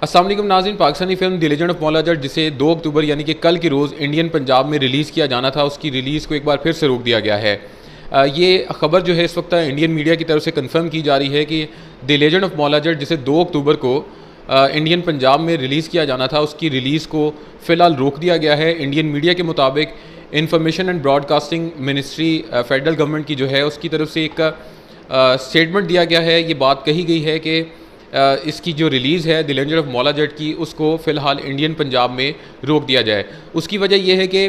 अस्सलाम वालेकुम नाज़रीन। Pakistani film the legend of Maula Jatt जिसे 2 अक्टूबर यानी कि कल के रोज़ इंडियन पंजाब में रिलीज़ किया जाना था, उसकी रिलीज़ को एक बार फिर से रोक दिया गया है। ये ख़बर जो है इस वक्त इंडियन मीडिया की तरफ से कंफर्म की जा रही है कि the legend of Maula Jatt जिसे 2 अक्टूबर को इंडियन पंजाब में रिलीज़ किया जाना था, उसकी रिलीज़ को फ़िलहाल रोक दिया गया है। इंडियन मीडिया के मुताबिक information and broadcasting ministry Federal government की जो है उसकी तरफ से एक स्टेटमेंट दिया गया है। ये बात कही गई है कि इसकी जो रिलीज़ है the legend of Maula Jatt की, उसको फ़िलहाल इंडियन पंजाब में रोक दिया जाए। उसकी वजह यह है कि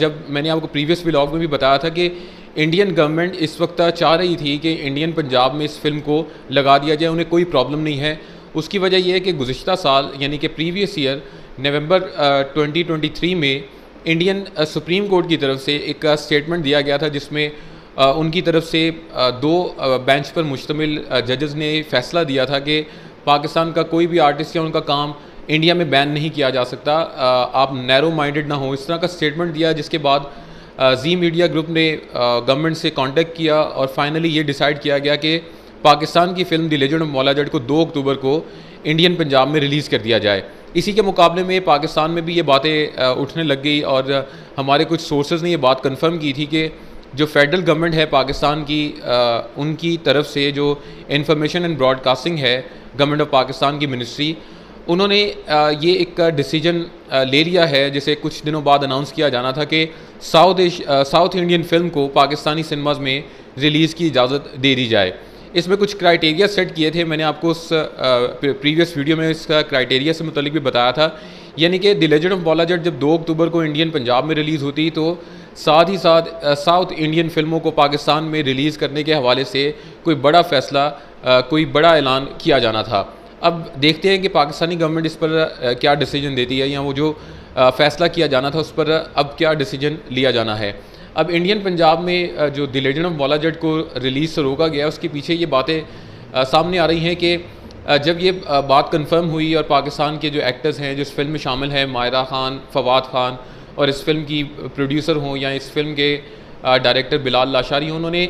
जब मैंने आपको प्रीवियस व्लॉग में भी बताया था कि इंडियन गवर्नमेंट इस वक्त चाह रही थी कि इंडियन पंजाब में इस फिल्म को लगा दिया जाए, उन्हें कोई प्रॉब्लम नहीं है। उसकी वजह यह है कि गुज़िश्ता साल यानी कि प्रीवियस ईयर नवंबर 2023 में इंडियन सुप्रीम कोर्ट की तरफ से एक स्टेटमेंट दिया गया था, जिसमें उनकी तरफ से 2 बेंच पर मुश्तमिल जजेस ने फ़ैसला दिया था कि पाकिस्तान का कोई भी आर्टिस्ट या उनका काम इंडिया में बैन नहीं किया जा सकता, आप नैरो माइंडेड ना हो, इस तरह का स्टेटमेंट दिया। जिसके बाद जी मीडिया ग्रुप ने गवर्नमेंट से कांटेक्ट किया और फाइनली ये डिसाइड किया गया कि पाकिस्तान की film the legend of Maula Jatt को 2 अक्टूबर को इंडियन पंजाब में रिलीज़ कर दिया जाए। इसी के मुकाबले में पाकिस्तान में भी ये बातें उठने लग गई और हमारे कुछ सोर्सेज ने ये बात कन्फर्म की थी कि जो फेडरल गवर्नमेंट है पाकिस्तान की, उनकी तरफ से जो इंफॉर्मेशन एंड ब्रॉडकास्टिंग है गवर्नमेंट ऑफ पाकिस्तान की मिनिस्ट्री, उन्होंने ये एक डिसीजन ले लिया है, जिसे कुछ दिनों बाद अनाउंस किया जाना था कि साउथ इंडियन फ़िल्म को पाकिस्तानी सिनेमाज़ में रिलीज़ की इजाज़त दे दी जाए। इसमें कुछ क्राइटेरिया सेट किए थे, मैंने आपको उस प्रीवियस वीडियो में इसका क्राइटेरिया से मुतल्लिक भी बताया था। यानी कि the legend of Maula Jatt जब 2 अक्टूबर को इंडियन पंजाब में रिलीज़ होती तो साथ ही साथ साउथ इंडियन फ़िल्मों को पाकिस्तान में रिलीज़ करने के हवाले से कोई बड़ा फ़ैसला, कोई बड़ा ऐलान किया जाना था। अब देखते हैं कि पाकिस्तानी गवर्नमेंट इस पर क्या डिसीजन देती है, या वो जो फ़ैसला किया जाना था उस पर अब क्या डिसीजन लिया जाना है। अब इंडियन पंजाब में जो the legend of Maula Jatt को रिलीज़ से रोका गया, उसके पीछे ये बातें सामने आ रही हैं कि जब ये बात कंफर्म हुई और पाकिस्तान के जो एक्टर्स हैं जो इस फिल्म में शामिल हैं, मायरा खान, फवाद खान, और इस फिल्म की प्रोड्यूसर हों या इस फिल्म के डायरेक्टर बिलाल लाशारी, उन्होंने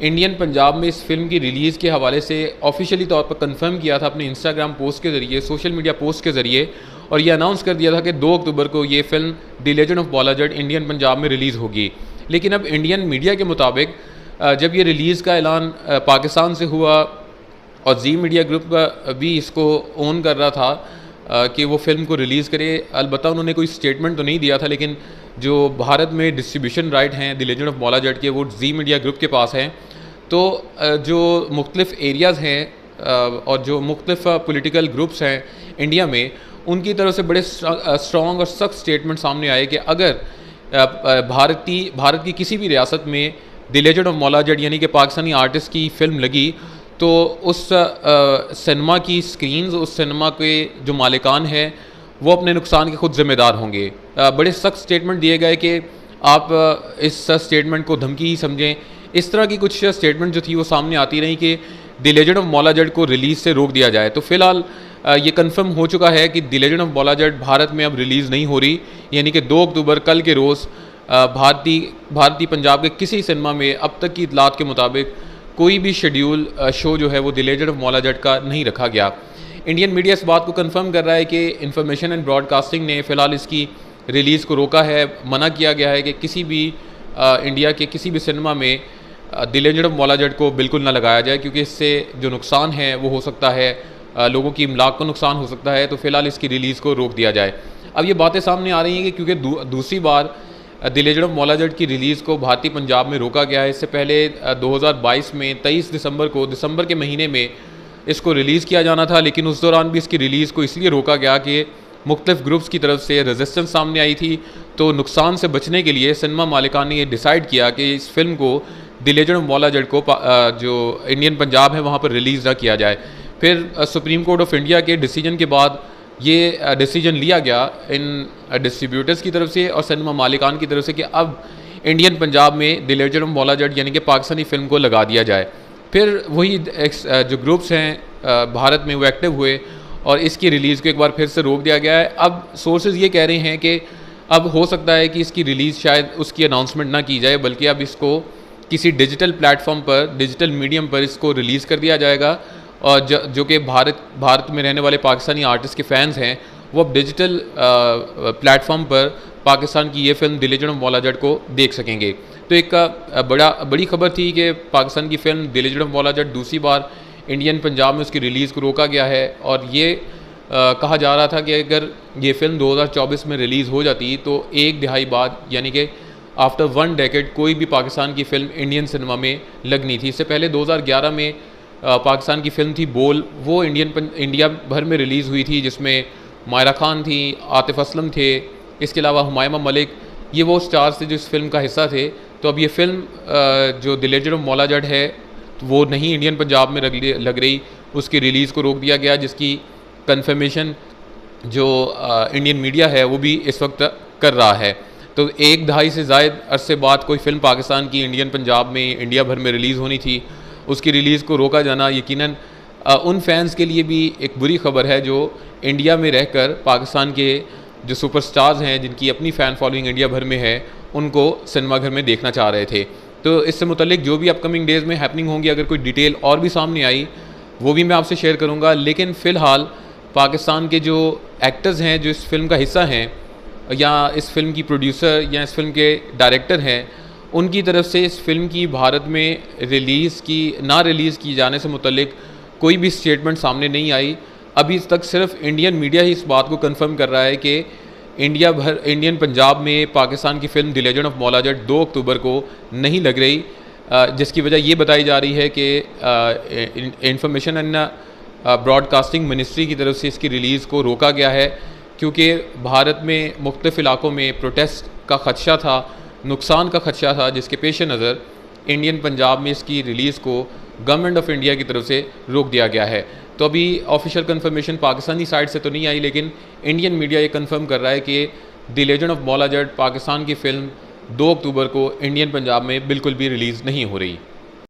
इंडियन पंजाब में इस फिल्म की रिलीज़ के हवाले से ऑफिशियली तौर पर कंफर्म किया था अपने इंस्टाग्राम पोस्ट के ज़रिए, सोशल मीडिया पोस्ट के ज़रिए, और ये अनाउंस कर दिया था कि 2 अक्टूबर को ये film the legend of Maula Jatt Indian Punjab में रिलीज़ होगी। लेकिन अब इंडियन मीडिया के मुताबिक जब ये रिलीज़ का ऐलान पाकिस्तान से हुआ और जी मीडिया ग्रुप भी इसको ओन कर रहा था कि वो फ़िल्म को रिलीज़ करे, अलबत्ता उन्होंने कोई स्टेटमेंट तो नहीं दिया था, लेकिन जो भारत में डिस्ट्रीब्यूशन राइट हैं the legend of Maula Jatt के, वो जी मीडिया ग्रुप के पास हैं। तो जो मुख्तलिफ़ एरियाज़ हैं और जो मुख्तलिफ़ पॉलिटिकल ग्रुप्स हैं इंडिया में, उनकी तरफ से बड़े स्ट्रॉन्ग और सख्त स्टेटमेंट सामने आए कि अगर भारत की किसी भी रियासत में the legend of Maula Jatt यानी कि पाकिस्तानी आर्टिस्ट की फ़िल्म लगी, तो उस सिनेमा की स्क्रीन्स, उस सिनेमा के जो मालिकान हैं वो अपने नुकसान के खुद ज़िम्मेदार होंगे। बड़े सख्त स्टेटमेंट दिए गए कि आप इस स्टेटमेंट को धमकी ही समझें। इस तरह की कुछ स्टेटमेंट जो थी वो सामने आती रही कि the legend of Maula Jatt को रिलीज़ से रोक दिया जाए। तो फ़िलहाल ये कंफर्म हो चुका है कि the legend of Maula Jatt Bharat में अब रिलीज़ नहीं हो रही, यानी कि 2 अक्टूबर कल के रोज़ भारतीय पंजाब के किसी सिनेमा में अब तक की इतलात के मुताबिक कोई भी शेड्यूल शो जो है वो the legend of Maula Jatt का नहीं रखा गया। इंडियन मीडिया इस बात को कंफर्म कर रहा है कि इंफॉर्मेशन एंड ब्रॉडकास्टिंग ने फ़िलहाल इसकी रिलीज़ को रोका है। मना किया गया है कि किसी भी इंडिया के किसी भी सिनेमा में the legend of Maula Jatt को बिल्कुल ना लगाया जाए, क्योंकि इससे जो नुकसान है वो हो सकता है, लोगों की इमलाक को नुकसान हो सकता है। तो फ़िलहाल इसकी रिलीज़ को रोक दिया जाए। अब ये बातें सामने आ रही हैं कि क्योंकि दूसरी बार the legend of Maula Jatt की रिलीज़ को भारतीय पंजाब में रोका गया है। इससे पहले 2022 में 23 दिसंबर को, दिसंबर के महीने में इसको रिलीज़ किया जाना था, लेकिन उस दौरान भी इसकी रिलीज़ को इसलिए रोका गया कि मुख्तलिफ़ ग्रुप्स की तरफ से रेजिस्टेंस सामने आई थी। तो नुकसान से बचने के लिए सिनेमा मालिकान ने ये डिसाइड किया कि इस फिल्म को the legend of Maula Jatt को जो इंडियन पंजाब है वहाँ पर रिलीज़ ना किया जाए। फिर सुप्रीम कोर्ट ऑफ इंडिया के डिसीजन के बाद ये डिसीजन लिया गया इन डिस्ट्रीब्यूटर्स की तरफ से और सिनेमा मालिकान की तरफ से कि अब इंडियन पंजाब में the legend of Maula Jatt यानी कि पाकिस्तानी फ़िल्म को लगा दिया जाए। फिर वही जो ग्रुप्स हैं भारत में वो एक्टिव हुए और इसकी रिलीज़ को एक बार फिर से रोक दिया गया है। अब सोर्सेज ये कह रहे हैं कि अब हो सकता है कि इसकी रिलीज़ शायद उसकी अनाउंसमेंट ना की जाए, बल्कि अब इसको किसी डिजिटल प्लेटफॉर्म पर, डिजिटल मीडियम पर इसको रिलीज़ कर दिया जाएगा और जो कि भारत में रहने वाले पाकिस्तानी आर्टिस्ट के फ़ैन्स हैं, वो अब डिजिटल प्लेटफॉर्म पर पाकिस्तान की ये film the legend of Maula Jatt को देख सकेंगे। तो एक बड़ी खबर थी कि पाकिस्तान की film the legend of Maula Jatt दूसरी बार इंडियन पंजाब में उसकी रिलीज़ को रोका गया है, और ये कहा जा रहा था कि अगर ये फ़िल्म 2024 में रिलीज़ हो जाती तो एक दिहाई बाद, यानी कि आफ्टर 1 डेकेड, कोई भी पाकिस्तान की फ़िल्म इंडियन सिनेमा में लगनी थी। इससे पहले 2011 में पाकिस्तान की फ़िल्म थी बोल, वो इंडिया भर में रिलीज़ हुई थी, जिसमें मायरा खान थी, आतिफ़ असलम थे, इसके अलावा हुमायूं मलिक, ये वो स्टार्स थे जो इस फिल्म का हिस्सा थे। तो अब ये फ़िल्म जो the legend of Maula Jatt है, वो नहीं इंडियन पंजाब में लग रही, उसकी रिलीज़ को रोक दिया गया, जिसकी कंफर्मेशन जो इंडियन मीडिया है वो भी इस वक्त कर रहा है। तो एक दहाई से ज़ायद अरसे बाद कोई फ़िल्म पाकिस्तान की इंडियन पंजाब में, इंडिया भर में रिलीज़ होनी थी, उसकी रिलीज़ को रोका जाना यकीनन उन फैंस के लिए भी एक बुरी खबर है जो इंडिया में रहकर पाकिस्तान के जो सुपरस्टार्स हैं, जिनकी अपनी फ़ैन फॉलोइंग इंडिया भर में है, उनको सिनेमा घर में देखना चाह रहे थे। तो इससे मुतल्लिक जो भी अपकमिंग डेज़ में हैपनिंग होंगी, अगर कोई डिटेल और भी सामने आई वो भी मैं आपसे शेयर करूँगा। लेकिन फ़िलहाल पाकिस्तान के जो एक्टर्स हैं जो इस फिल्म का हिस्सा हैं, या इस फिल्म की प्रोड्यूसर या इस फिल्म के डायरेक्टर हैं, उनकी तरफ से इस फिल्म की भारत में ना रिलीज़ की जाने से मुतल्लिक कोई भी स्टेटमेंट सामने नहीं आई। अभी तक सिर्फ इंडियन मीडिया ही इस बात को कंफर्म कर रहा है कि इंडियन पंजाब में पाकिस्तान की film the legend of Maula Jatt 2 अक्टूबर को नहीं लग रही, जिसकी वजह ये बताई जा रही है कि इंफॉर्मेशन एंड ब्रॉडकास्टिंग मिनिस्ट्री की तरफ से इसकी रिलीज़ को रोका गया है, क्योंकि भारत में मुख्तलिफ़ इलाकों में प्रोटेस्ट का ख़दशा था, नुकसान का ख़दशा था, जिसके पेश नज़र इंडियन पंजाब में इसकी रिलीज़ को गवर्नमेंट ऑफ इंडिया की तरफ से रोक दिया गया है। तो अभी ऑफिशियल कंफर्मेशन पाकिस्तानी साइड से तो नहीं आई, लेकिन इंडियन मीडिया ये कंफर्म कर रहा है कि the legend of Maula Jatt Pakistan की फ़िल्म 2 अक्टूबर को इंडियन पंजाब में बिल्कुल भी रिलीज़ नहीं हो रही।